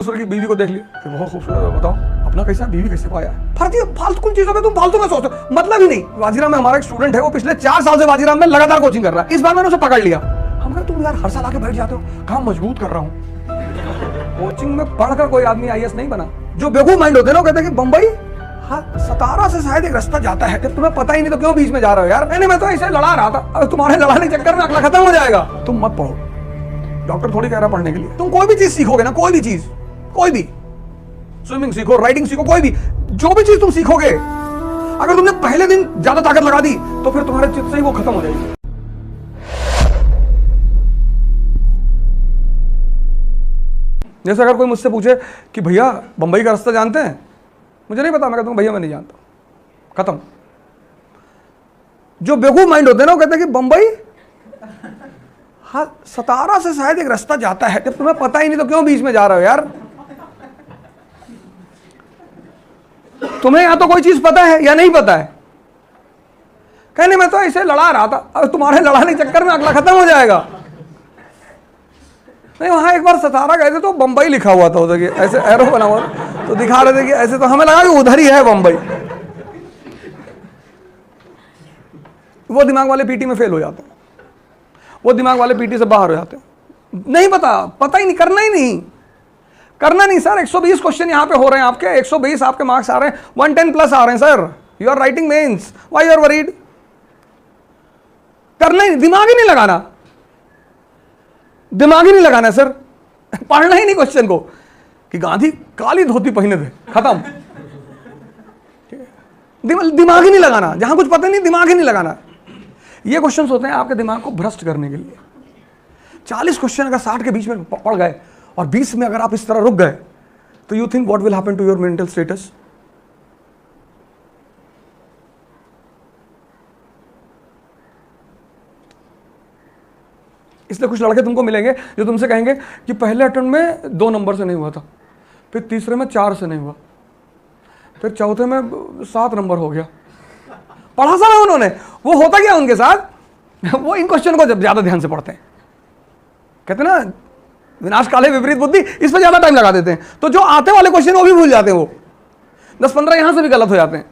दूसरे की बीवी को देख लिया कि बहुत खूबसूरत है, बताओ अपना कैसा बीवी कैसे पाया है। फालतू कुछ चीजों में तुम फालतू में सोचते हो, मतलब ही नहीं। वाजीराम में हमारा एक स्टूडेंट है, वो पिछले 4 साल से वाजीराम में लगातार कोचिंग कर रहा है। इस बार मैंने उसे पकड़ लिया। हम कहा तुम यार हर साल आके बैठ जाते हो, कहाँ मजबूत कर रहा हूँ। कोचिंग में पढ़कर कोई आदमी IAS नहीं बना। जो बेवकूफ माइंड होते हैं ना, कहते हैं कि बम्बई सतारा से शायद एक रास्ता जाता है, जब तुम्हें पता ही नहीं तो क्यों बीच में जा रहे हो यार। मैं तो ऐसे लड़ा रहा था, अब तुम्हारे लड़ाने के चक्कर में अगला खत्म हो जाएगा। तुम मत पढ़ो, डॉक्टर थोड़ी कह रहा पढ़ने के लिए। तुम कोई भी चीज सीखोगे ना, कोई भी चीज, कोई भी, स्विमिंग सीखो, राइटिंग सीखो, कोई भी, जो भी चीज तुम सीखोगे, अगर तुमने पहले दिन ज्यादा ताकत लगा दी तो फिर तुम्हारे चित्त से ही वो खत्म हो जाएगी। जैसे अगर कोई मुझसे पूछे कि भैया बंबई का रास्ता जानते हैं, मुझे नहीं पता, मैं कहता हूं भैया मैं नहीं जानता, खत्म। जो बेवकूफ माइंड होते हैं ना, वो कहते हैं कि बंबई सतारा से शायद एक रास्ता जाता है, जब तुम्हें पता ही नहीं तो क्यों बीच में जा रहे हो यार। तुम्हें या तो कोई चीज पता है या नहीं पता है। कहने मैं तो ऐसे लड़ा रहा था, अब तुम्हारे लड़ाने के चक्कर में अगला खत्म हो जाएगा। नहीं, वहां एक बार सतारा गए थे तो बंबई लिखा हुआ था, देखिए ऐसे एरो बना हुआ, तो दिखा रहे थे कि ऐसे, तो हमें लगा कि उधर ही है बंबई। वो दिमाग वाले पीटी में फेल हो जाते हैं, वो दिमाग वाले पीटी से बाहर हो जाते हैं। नहीं पता ही नहीं, करना ही नहीं, करना नहीं सर। 120 क्वेश्चन यहाँ पे हो रहे हैं आपके, 120 आपके मार्क्स आ रहे हैं, 110 प्लस आ रहे हैं sir. You are writing mains, why you are worried? करना ही, दिमाग ही नहीं लगाना, दिमाग ही नहीं लगाना सर। पढ़ना ही नहीं क्वेश्चन को कि गांधी काली धोती पहने थे, खत्म। दिमाग ही नहीं लगाना, जहां कुछ पता नहीं दिमाग ही नहीं लगाना। ये क्वेश्चंस होते हैं आपके दिमाग को भ्रष्ट करने के लिए। 40 क्वेश्चन अगर 60 के बीच में पढ़ गए और 20 में अगर आप इस तरह रुक गए, तो you think what will happen to your mental status? इसलिए कुछ लड़के तुमको मिलेंगे जो तुमसे कहेंगे कि पहले अटेम्प्ट में 2 नंबर से नहीं हुआ था, फिर तीसरे में 4 से नहीं हुआ, फिर चौथे में 7 नंबर हो गया। पढ़ा सारा उन्होंने, वो होता क्या उनके साथ, वो इन क्वेश्चन को जब ज्यादा ध्यान से पढ़ते हैं, कहते ना विनाश काले विपरीत बुद्धि, इस पर ज्यादा टाइम लगा देते हैं, तो जो आते वाले क्वेश्चन वो भी भूल जाते हैं। वो 10-15 यहां से भी गलत हो जाते हैं,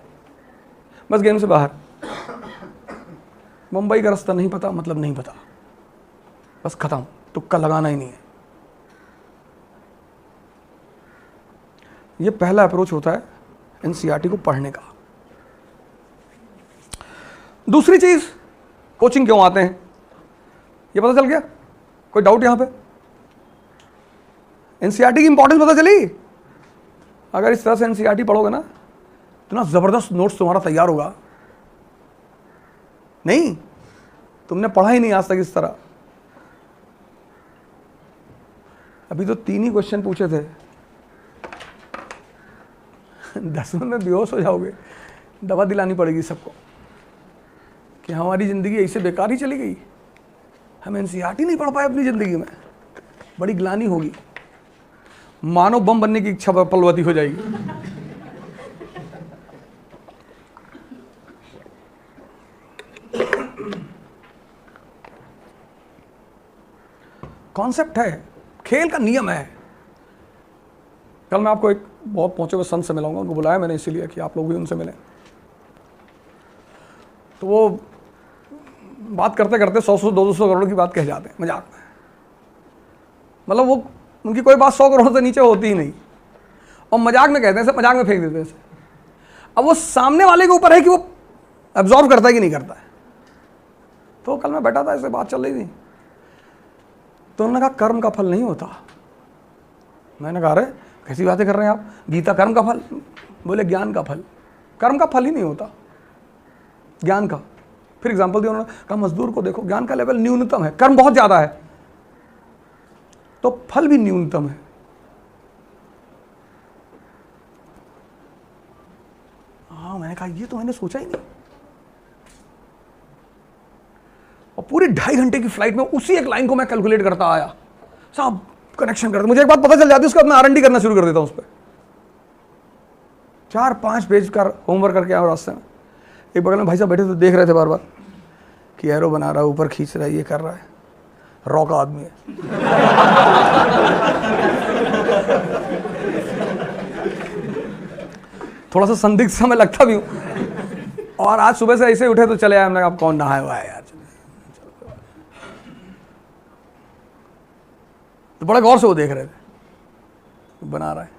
बस गेम से बाहर। मुंबई का रास्ता नहीं पता मतलब नहीं पता, बस खत्म, तुक्का लगाना ही नहीं है। ये पहला अप्रोच होता है NCERT को पढ़ने का। दूसरी चीज, कोचिंग क्यों आते हैं, ये पता चल गया? कोई डाउट यहां पे? NCERT की इंपॉर्टेंस पता चली? अगर इस तरह से NCERT पढ़ोगे ना, तो ना जबरदस्त नोट्स तुम्हारा तैयार होगा। नहीं, तुमने पढ़ा ही नहीं आज तक इस तरह। अभी तो 3 ही क्वेश्चन पूछे थे, 10वें में बेहोश हो जाओगे। दवा दिलानी पड़ेगी सबको कि हमारी जिंदगी ऐसे बेकार ही चली गई, हम NCERT नहीं पढ़ पाए अपनी जिंदगी में, बड़ी ग्लानि होगी, मानव बम बनने की इच्छा पलवती हो जाएगी। कॉन्सेप्ट है, खेल का नियम है। कल मैं आपको एक बहुत पहुंचे हुए संत से मिलाऊंगा, उनको बुलाया मैंने इसीलिए कि आप लोग भी उनसे मिलें। तो वो बात करते करते 100-200 करोड़ की बात कह जाते हैं मजाक में। मतलब वो उनकी कोई बात 100 करोड़ से नीचे होती ही नहीं, और मजाक में कहते हैं, सब मजाक में फेंक देते हैं। अब वो सामने वाले के ऊपर है कि वो एब्जॉर्व करता है कि नहीं करता है। तो कल मैं बैठा था, ऐसे बात चल रही थी, तो उन्होंने कहा कर्म का फल नहीं होता। मैंने कहा अरे कैसी बातें कर रहे हैं आप, गीता कर्म का फल? बोले ज्ञान का फल। कर्म का फल ही नहीं होता, ज्ञान का। फिर एग्जांपल दिया उन्होंने, कहा मजदूर को देखो, ज्ञान का लेवल न्यूनतम है, कर्म बहुत ज्यादा है, तो फल भी न्यूनतम है। हाँ, मैंने कहा ये तो मैंने सोचा ही नहीं। और पूरी 2.5 घंटे की फ्लाइट में उसी एक लाइन को मैं कैलकुलेट करता आया, सब कनेक्शन करता। मुझे एक बात पता चल जाती है, उसके बाद मैं R&D करना शुरू कर देता हूं उस पर। 4-5 पेज का होमवर्क करके आया रास्ते में। एक बगल में भाई साहब बैठे थे, देख रहे थे बार बार कि एरो बना रहा है, ऊपर खींच रहा है, ये कर रहा है, रॉ का आदमी है। थोड़ा सा संदिग्ध समय लगता भी हूँ। और आज सुबह से ऐसे उठे तो चले आए, हमने कहा अब कौन नहाया हुआ है यार, तो बड़ा गौर से वो देख रहे थे बना रहा है।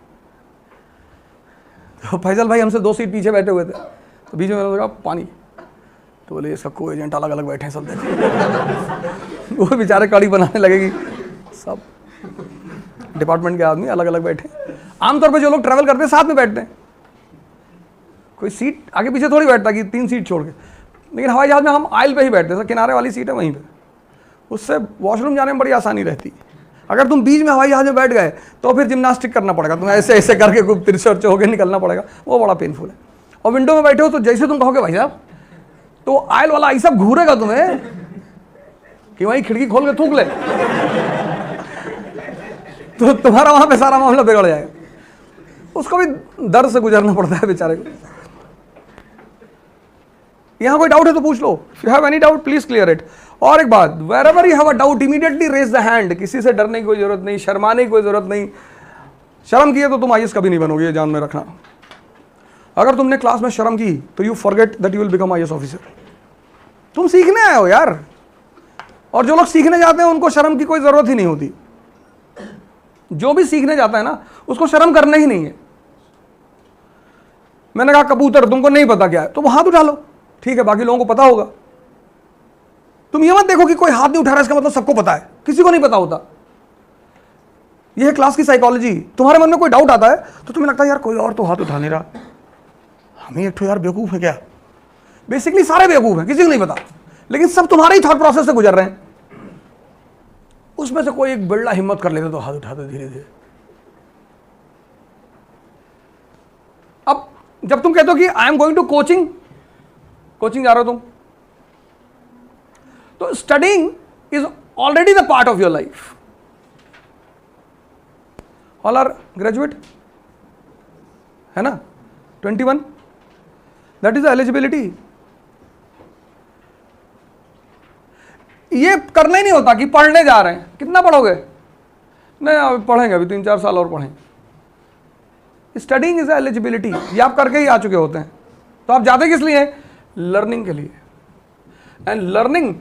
तो फैजल भाई हमसे 2 सीट पीछे बैठे हुए थे, तो बीच में मैंने कहा पानी, तो बोले इसका को एजेंट अलग अलग बैठे हैं सब देखे। वो बेचारे कड़ी बनाने लगेगी, सब डिपार्टमेंट के आदमी अलग अलग बैठे। आमतौर पे जो लोग ट्रैवल करते हैं साथ में बैठते हैं, कोई सीट आगे पीछे थोड़ी बैठता कि 3 सीट छोड़ के, लेकिन हवाई जहाज में हम आयल पे ही बैठते हैं, किनारे वाली सीट है वहीं पे, उससे वॉशरूम जाने में बड़ी आसानी रहती है। अगर तुम बीच में हवाई जहाज में बैठ गए तो फिर जिम्नास्टिक करना पड़ेगा, तुम्हें ऐसे ऐसे करके खूब तिरछे होकर निकलना पड़ेगा, वो बड़ा पेनफुल है। और विंडो में बैठे हो तो जैसे तुम कहोगे भाई साहब, तो आयल वाला ऐसा घूरेगा तुम्हें कि वहीं खिड़की खोल के थूक ले, तो तुम्हारा वहां पे सारा मामला बिगड़ जाएगा। उसको भी दर्द से गुजरना पड़ता है बेचारे को। यहां कोई डाउट है तो पूछ लो, if you have any doubt please clear it. और एक बात, wherever you have a doubt immediately raise the hand। किसी से डरने की कोई जरूरत नहीं, शर्माने की कोई जरूरत नहीं। शर्म किए तो तुम आईएएस कभी नहीं बनोगे, ये ध्यान में रखना। अगर तुमने क्लास में शर्म की तो you forget that you will become IAS officer. तुम सीखने आए हो यार, और जो लोग सीखने जाते हैं उनको शर्म की कोई जरूरत ही नहीं होती। जो भी सीखने जाता है ना उसको शर्म करना ही नहीं है। मैंने कहा कबूतर तुमको नहीं पता क्या है, तो वो हाथ उठा लो, ठीक है, बाकी लोगों को पता होगा। तुम ये मत देखो कि कोई हाथ नहीं उठा रहा इसका मतलब सबको पता है, किसी को नहीं पता होता। यह है क्लास की साइकोलॉजी। तुम्हारे मन में कोई डाउट आता है तो तुम्हें लगता है यार कोई और तो हाथ उठा नहीं रहा, हमें एक तो यार बेवकूफ है क्या। बेसिकली सारे बेवकूफ हैं, किसी को नहीं पता, लेकिन सब तुम्हारे ही थॉट प्रोसेस से गुजर रहे हैं। उसमें से कोई एक बिरला हिम्मत कर लेते तो हाथ उठाते धीरे धीरे। अब जब तुम कहते हो कि I am going to coaching, coaching जा रहे हो तुम, तो studying is already the part of your life. All are graduate है ना, 21, दैट इज द एलिजिबिलिटी। ये करना ही नहीं होता कि पढ़ने जा रहे हैं, कितना पढ़ोगे, नहीं अभी पढ़ेंगे, अभी 3-4 साल और पढ़ेंगे। स्टडिंग इज एलिजिबिलिटी, ये आप करके ही आ चुके होते हैं। तो आप जाते किस लिए, लर्निंग के लिए। एंड लर्निंग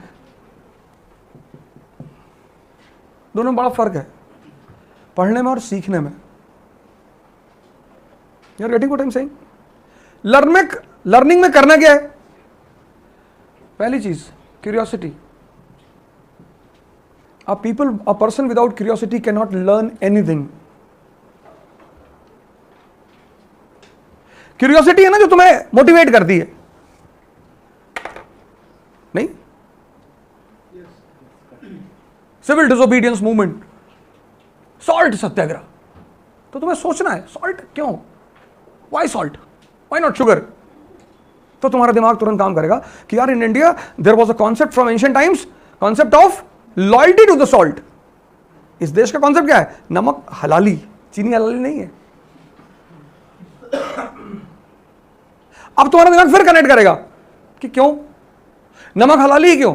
दोनों में बड़ा फर्क है, पढ़ने में और सीखने में। You are getting what I am saying. Learning में करना क्या है, पहली चीज curiosity. A person without curiosity cannot learn anything. Curiosity है ना जो तुम्हें मोटिवेट करती है, नहीं? Civil disobedience movement, salt satyagraha, तो तुम्हें सोचना है सॉल्ट क्यों, why salt, why not sugar. तो तुम्हारा दिमाग तुरंत काम करेगा कि यार in India there was a concept from ancient times, concept of loyalty to the salt. इस देश का कॉन्सेप्ट क्या है, नमक हलाली, चीनी हलाली नहीं है। अब तुम्हारा दिमाग फिर कनेक्ट करेगा कि क्यों नमक हलाली क्यों,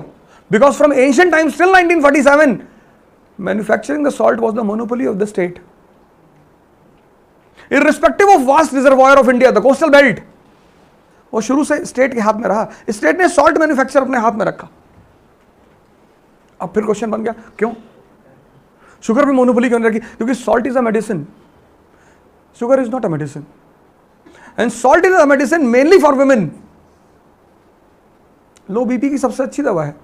because from ancient times till 1947 manufacturing the salt was the monopoly of the state, irrespective of vast reservoir of India, the coastal belt. वो शुरू से स्टेट के हाथ में रहा, स्टेट ने सॉल्ट मैन्युफैक्चर अपने हाथ में रखा। अब फिर क्वेश्चन बन गया क्यों शुगर भी मोनोपोली क्यों रखी, क्योंकि salt is a medicine, sugar is not a medicine, and salt is a medicine mainly for women. Low BP की सबसे अच्छी दवा है।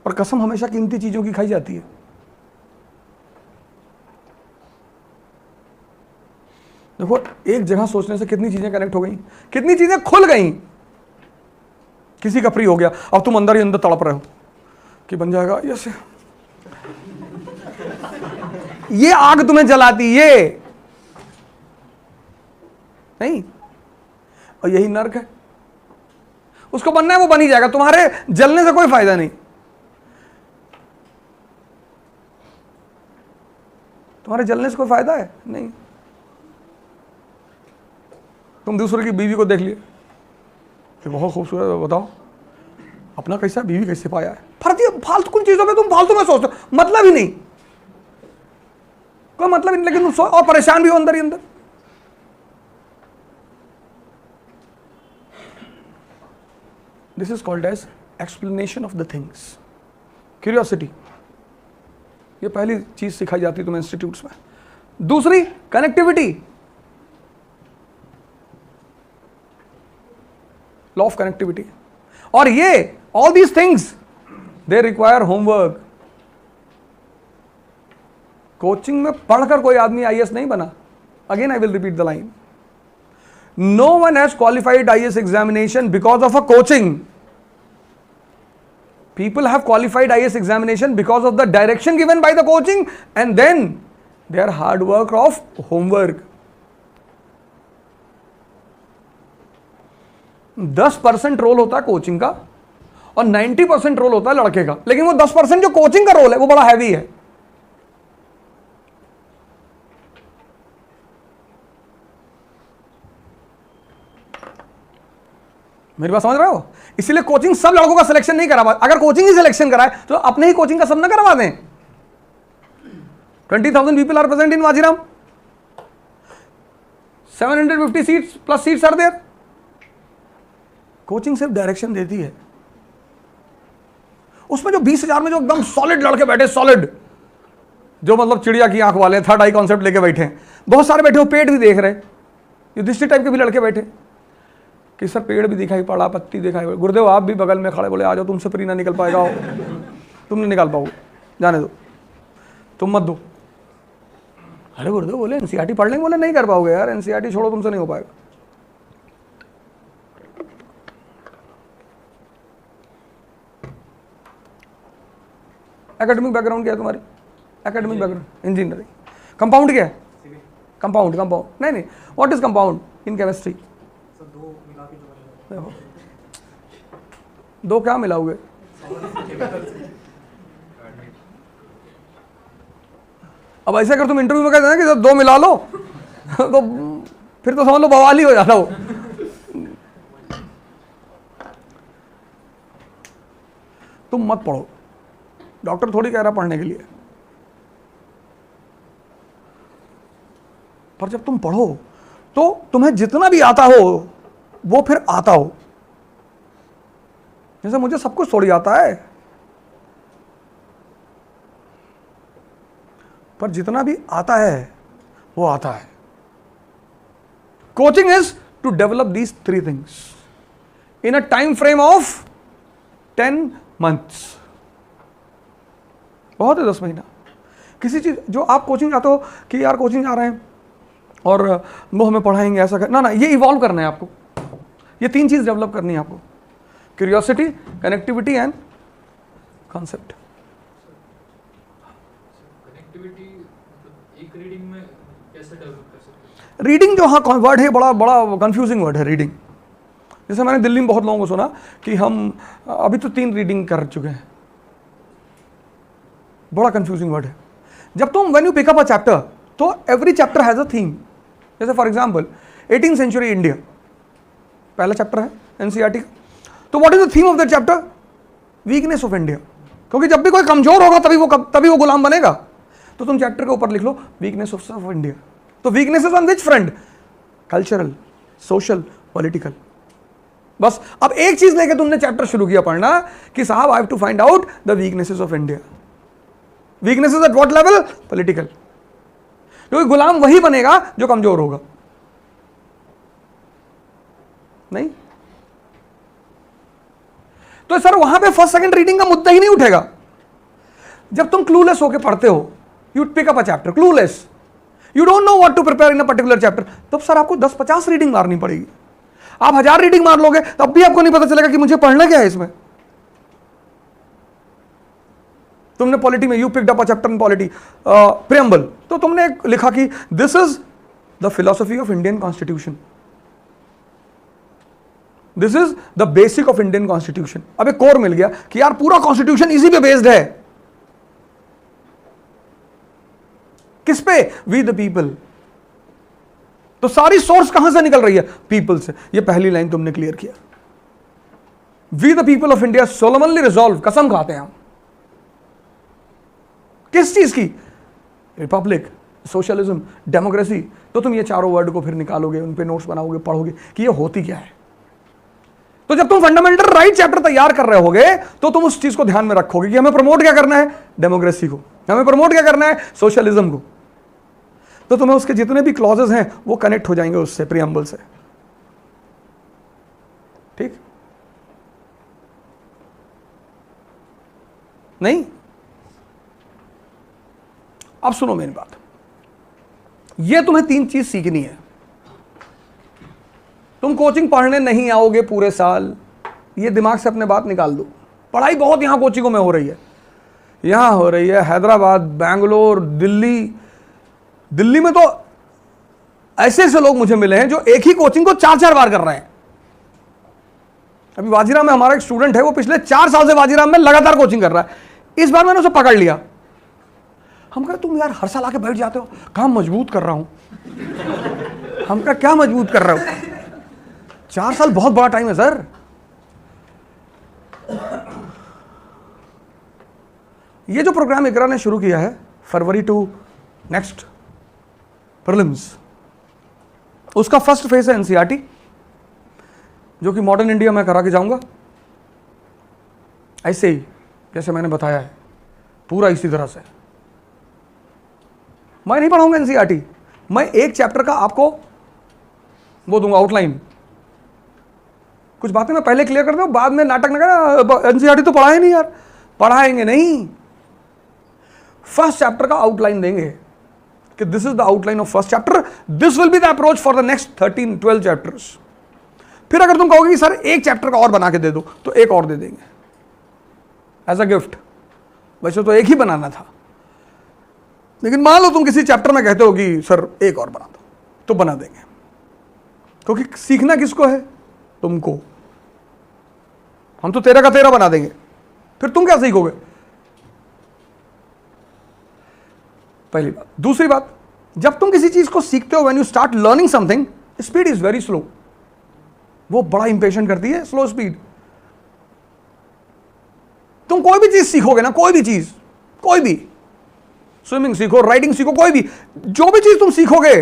और कसम हमेशा कीमती चीजों की खाई जाती है। देखो एक जगह सोचने से कितनी चीजें कनेक्ट हो गई, कितनी चीजें खुल गई। किसी का फ्री हो गया, अब तुम अंदर ही अंदर तड़प रहे हो कि बन जाएगा ये, ये आग तुम्हें जलाती, ये नहीं, और यही नर्क है। उसको बनना है वो बन ही जाएगा, तुम्हारे जलने से कोई फायदा नहीं। तुम्हारे जलने से कोई फायदा है नहीं। तुम दूसरे की बीवी को देख लिए कि बहुत खूबसूरत है, बताओ अपना कैसा बीवी कैसे पाया है। फालतू कुछ चीजों पे तुम फालतू में सोचते हो, मतलब ही नहीं। कोई मतलब नहीं, लेकिन तुम सो और परेशान भी हो अंदर ही अंदर। This is called as explanation of the things, curiosity. ये पहली चीज सिखाई जाती है तुम्हें इंस्टीट्यूट्स में। दूसरी, कनेक्टिविटी, लॉ ऑफ कनेक्टिविटी। और ये all these things they require homework. Coaching में पढ़कर कोई आदमी आईएएस नहीं बना। Again I will repeat the line, no one has qualified IAS examination because of a coaching. People have qualified IAS examination because of the direction given by the coaching and then their hard work of homework. 10% role होता है coaching का और 90% role होता है लड़के का, लेकिन वो 10% जो कोचिंग का रोल है वो बड़ा हैवी है. मेरी बात समझ रहे हो? इसीलिए कोचिंग सब लड़कों का सिलेक्शन नहीं करा. अगर कोचिंग ही सिलेक्शन कराए तो अपने ही कोचिंग का सब ना करवा दें. 20,000 people are present in Vajiram. 750 seats plus seats are there. Coaching सिर्फ डायरेक्शन देती है. उसमें जो 20,000 में जो एकदम सॉलिड लड़के बैठे, सॉलिड, जो मतलब चिड़िया की आंख वाले, थर्ड आई कॉन्सेप्ट लेके बैठे हैं, बहुत सारे बैठे हो, पेट भी देख रहे, युधिष्ठिर टाइप के भी लड़के बैठे कि सर पेड़ भी दिखाई पड़ा, पत्ती दिखाई पड़ी. गुरुदेव आप भी बगल में खड़े, बोले आ जाओ, तुमसे प्री ना निकल पाएगा, तुम नहीं निकाल पाओगे, जाने दो, तुम मत दो. अरे गुरुदेव बोले एनसीईआरटी पढ़ लेंगे, बोले नहीं कर पाओगे यार, एनसीईआरटी छोड़ो, तुमसे नहीं हो पाएगा. एकेडमिक बैकग्राउंड क्या है तुम्हारी? Academic background engineering. कंपाउंड क्या है? कंपाउंड. कंपाउंड नहीं, what is compound in chemistry? दो क्या मिलाओगे? अब ऐसे अगर तुम इंटरव्यू में कहते हैं कि दो मिला लो तो फिर तो समझ लो बवाल ही हो जाता हो. तुम मत पढ़ो, डॉक्टर थोड़ी कह रहा पढ़ने के लिए, पर जब तुम पढ़ो तो तुम्हें जितना भी आता हो वो फिर आता हो. जैसे मुझे सब कुछ थोड़ी आता है, पर जितना भी आता है वो आता है. Coaching is to develop these 3 things in a time frame of 10 months. बहुत है 10 महीना. किसी चीज जो आप कोचिंग जाते हो कि यार कोचिंग जा रहे हैं और वो हमें पढ़ाएंगे ऐसा कर, ना, ये इवॉल्व करना है आपको. ये 3 चीज डेवलप करनी है आपको, curiosity, connectivity and concept. Connectivity एक रीडिंग में कैसे डेवलप कर सकते हैं? रीडिंग जो हाँ वर्ड है, बड़ा बड़ा कंफ्यूजिंग वर्ड है रीडिंग. जैसे मैंने दिल्ली में बहुत लोगों को सुना कि हम अभी तो 3 रीडिंग कर चुके हैं. बड़ा कंफ्यूजिंग वर्ड है. जब तुम when you pick up a chapter तो every chapter has a theme. जैसे for example 18th century India पहला चैप्टर है एनसीईआरटी का. तो what is the theme of that chapter? Weakness of India. क्योंकि जब भी कोई कमजोर होगा तभी वो गुलाम बनेगा. तो तुम चैप्टर के ऊपर लिख लो वीकनेस ऑफ इंडिया. तो weaknesses on which front? Cultural, social, political. बस अब एक चीज लेके तुमने चैप्टर शुरू किया पढ़ना कि साहब I have to find out the weaknesses of India. Weaknesses at what level? Political. क्योंकि गुलाम वही बनेगा जो कमजोर होगा. नहीं तो सर वहां पे फर्स्ट सेकंड रीडिंग का मुद्दा ही नहीं उठेगा. जब तुम क्लूलेस होके पढ़ते हो, you pick up a chapter clueless, you don't know what to prepare in a particular chapter, तब सर आपको 10-50 रीडिंग मारनी पड़ेगी. आप 1000 रीडिंग मार लोगे तब भी आपको नहीं पता चलेगा कि मुझे पढ़ना क्या है इसमें. तुमने पॉलिटी में you picked up a chapter in polity preamble, तो तुमने लिखा कि this is the philosophy of Indian constitution, this is the basic of Indian constitution. अब एक कोर मिल गया कि यार पूरा कॉन्स्टिट्यूशन इसी पे बेस्ड है. किस पे? We the people. तो सारी सोर्स कहां से निकल रही है? पीपल से. ये पहली लाइन तुमने क्लियर किया. We the people of India solemnly resolve, कसम खाते हैं हम. किस चीज की? रिपब्लिक, सोशलिज्म, डेमोक्रेसी, तो तुम ये चारों वर्ड को फिर निकालोगे, उन पे नोट्स बनाओगे, पढ़ोगे कि ये होती क्या है। तो जब तुम फंडामेंटल राइट चैप्टर तैयार कर रहे होगे तो तुम उस चीज को ध्यान में रखोगे कि हमें प्रमोट क्या करना है, डेमोक्रेसी को, हमें प्रमोट क्या करना है, सोशलिज्म को। तो तुम्हें उसके जितने भी क्लॉजेस हैं वो कनेक्ट हो जाएंगे उससे, प्रीएम्बल से। ठीक नहीं? अब सुनो मेरी बात, ये तुम्हें 3 चीज सीखनी है। तुम कोचिंग पढ़ने नहीं आओगे पूरे साल, ये दिमाग से अपने बात निकाल दो। पढ़ाई बहुत यहां कोचिंगों में हो रही है, यहां हो रही है, हैदराबाद, बैंगलोर, दिल्ली में तो ऐसे ऐसे लोग मुझे मिले हैं जो एक ही कोचिंग को 4-4 बार कर रहे हैं। अभी वाजीराम में हमारा एक स्टूडेंट है, वो पिछले 4 साल से वाजीराम में लगातार कोचिंग कर रहा है। इस बार मैंने उसे पकड़ लिया। हम कहा तुम यार हर साल आके बैठ जाते हो। कहा मजबूत कर रहा हूं। हम कहा क्या मजबूत कर रहे हो? 4 साल बहुत बड़ा टाइम है सर। ये जो प्रोग्राम इकरा ने शुरू किया है, फरवरी टू नेक्स्ट प्रीलिम्स, उसका फर्स्ट फेज है एनसीईआरटी, जो कि मॉडर्न इंडिया में करा के जाऊंगा, ऐसे ही जैसे मैंने बताया है, पूरा इसी तरह से। मैं नहीं पढ़ाऊंगा एनसीईआरटी, मैं एक चैप्टर का आपको वो दूंगा आउटलाइन। कुछ बातें मैं पहले क्लियर कर दूं, बाद में नाटक न करना एनसीईआरटी तो पढ़ाए नहीं यार। पढ़ाएंगे नहीं, फर्स्ट चैप्टर का आउटलाइन देंगे कि this is the outline of first chapter, this will be the approach for the next 13-12 chapters. फिर अगर तुम कहोगे कि सर एक चैप्टर का और बना के दे दो, तो एक और दे देंगे एज अ गिफ्ट। वैसे तो एक ही बनाना था, लेकिन मान लो तुम किसी चैप्टर में कहते हो कि सर एक और बना दो, तो बना देंगे। क्योंकि सीखना किसको है? तुमको। हम तो 13 का 13 बना देंगे, फिर तुम क्या सीखोगे? पहली बात। दूसरी बात, जब तुम किसी चीज को सीखते हो, when you start learning something, speed is very slow. वो बड़ा इंपेशेंट करती है, स्लो स्पीड। तुम कोई भी चीज सीखोगे ना, कोई भी चीज, कोई भी, स्विमिंग सीखो, राइडिंग सीखो, कोई भी, जो भी चीज तुम सीखोगे,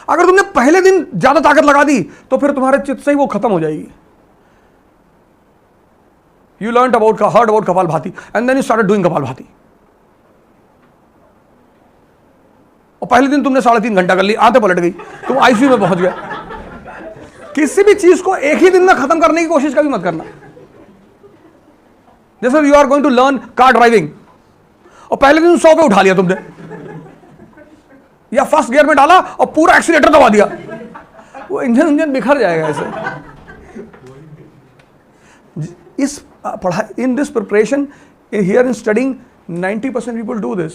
अगर तुमने पहले दिन ज्यादा ताकत लगा दी तो फिर तुम्हारे चित्त से ही वो खत्म हो जाएगी। You learn about heard about kapalbhati and then you started doing kapalbhati, और पहले दिन तुमने 3.5 घंटा कर ली, आंतें पलट गई, तुम आईसीयू में पहुंच गए। किसी भी चीज को एक ही दिन में खत्म करने की कोशिश कभी मत करना। जैसे you are going to learn car driving, और पहले दिन 100 पे उठा लिया तुमने, या फर्स्ट गियर में डाला और पूरा एक्सीलेटर दबा दिया, वो इंजन बिखर जाएगा ऐसे। इस पढ़ाई, in this preparation, here in studying, 90% people do this.